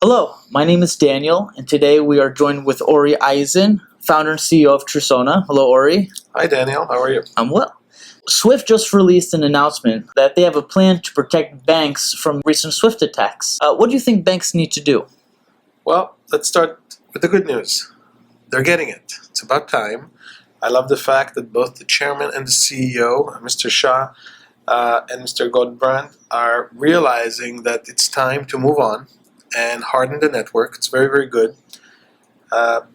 Hello, my name is Daniel, and today we are joined with Ori Eisen, founder and CEO of Trusona. Hello, Ori. Hi, Daniel. How are you? I'm well. Swift just released an announcement that they have a plan to protect banks from recent Swift attacks. What do you think banks need to do? Well, let's start with the good news. They're getting it. It's about time. I love the fact that both the chairman and the CEO, Mr. Shah and Mr. Godbrand, are realizing that it's time to move on and harden the network. It's very, very good.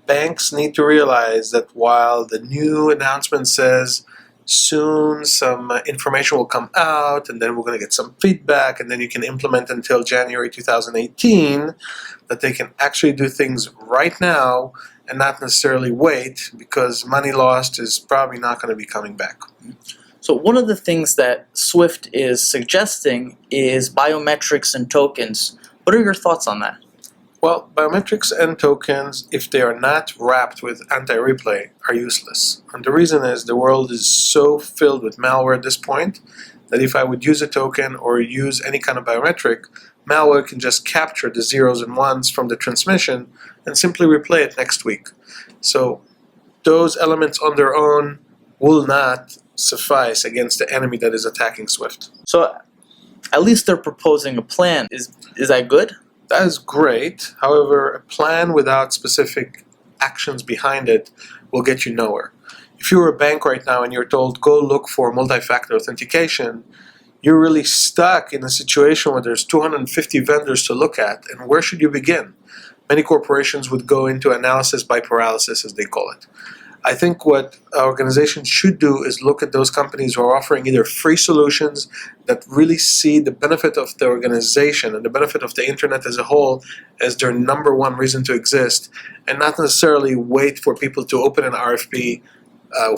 Banks need to realize that while the new announcement says soon some information will come out and then we're going to get some feedback and then you can implement until January 2018, that they can actually do things right now and not necessarily wait, because money lost is probably not going to be coming back. So one of the things that Swift is suggesting is biometrics and tokens. What are your thoughts on that? Well, biometrics and tokens, if they are not wrapped with anti-replay, are useless. And the reason is the world is so filled with malware at this point that if I would use a token or use any kind of biometric, malware can just capture the zeros and ones from the transmission and simply replay it next week. So those elements on their own will not suffice against the enemy that is attacking Swift. So at least they're proposing a plan. Is that good? That is great. However, a plan without specific actions behind it will get you nowhere. If you're a bank right now and you're told, go look for multi-factor authentication, you're really stuck in a situation where there's 250 vendors to look at, and where should you begin? Many corporations would go into analysis by paralysis, as they call it. I think what organizations should do is look at those companies who are offering either free solutions that really see the benefit of the organization and the benefit of the internet as a whole as their number one reason to exist, and not necessarily wait for people to open an RFP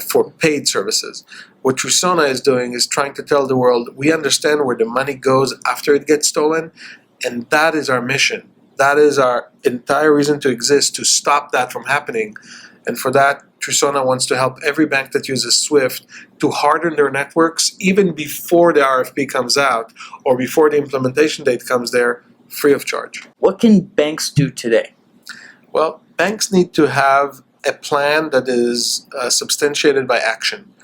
for paid services. What Trusona is doing is trying to tell the world, we understand where the money goes after it gets stolen, and that is our mission. That is our entire reason to exist, to stop that from happening. And for that, Trusona wants to help every bank that uses Swift to harden their networks even before the RFP comes out or before the implementation date comes there, free of charge. What can banks do today? Well, banks need to have a plan that is substantiated by action.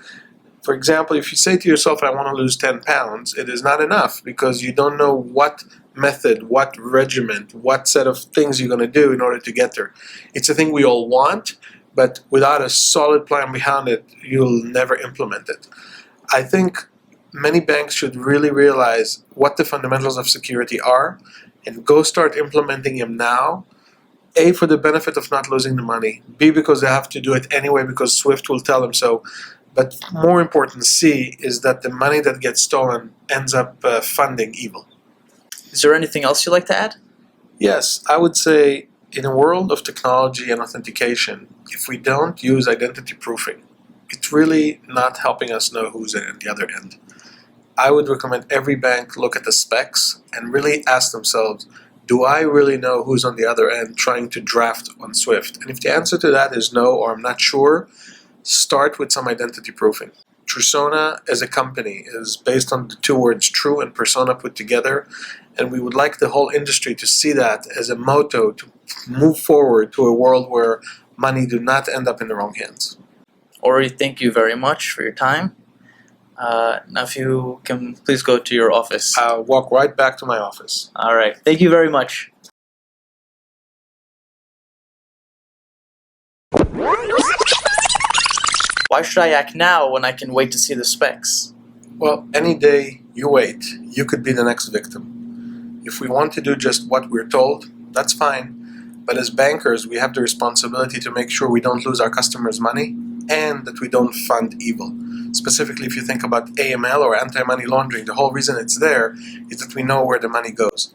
For example, if you say to yourself, I want to lose 10 pounds, it is not enough because you don't know what method, what regiment, what set of things you're going to do in order to get there. It's a thing we all want, but without a solid plan behind it, you'll never implement it. I think many banks should really realize what the fundamentals of security are and go start implementing them now. A, for the benefit of not losing the money. B, because they have to do it anyway because Swift will tell them so. But more important, C, is that the money that gets stolen ends up funding evil. Is there anything else you'd like to add? Yes, I would say in a world of technology and authentication, if we don't use identity proofing, it's really not helping us know who's at the other end. I would recommend every bank look at the specs and really ask themselves, do I really know who's on the other end trying to draft on Swift? And if the answer to that is no, or I'm not sure, start with some identity proofing. Trusona as a company is based on the two words true and persona put together, and we would like the whole industry to see that as a motto to move forward to a world where money do not end up in the wrong hands. Ori, thank you very much for your time. Now if you can please go to your office. I'll walk right back to my office. All right. Thank you very much. Why should I act now when I can wait to see the specs? Well, any day you wait, you could be the next victim. If we want to do just what we're told, that's fine. But as bankers, we have the responsibility to make sure we don't lose our customers' money and that we don't fund evil. Specifically, if you think about AML or anti-money laundering, the whole reason it's there is that we know where the money goes.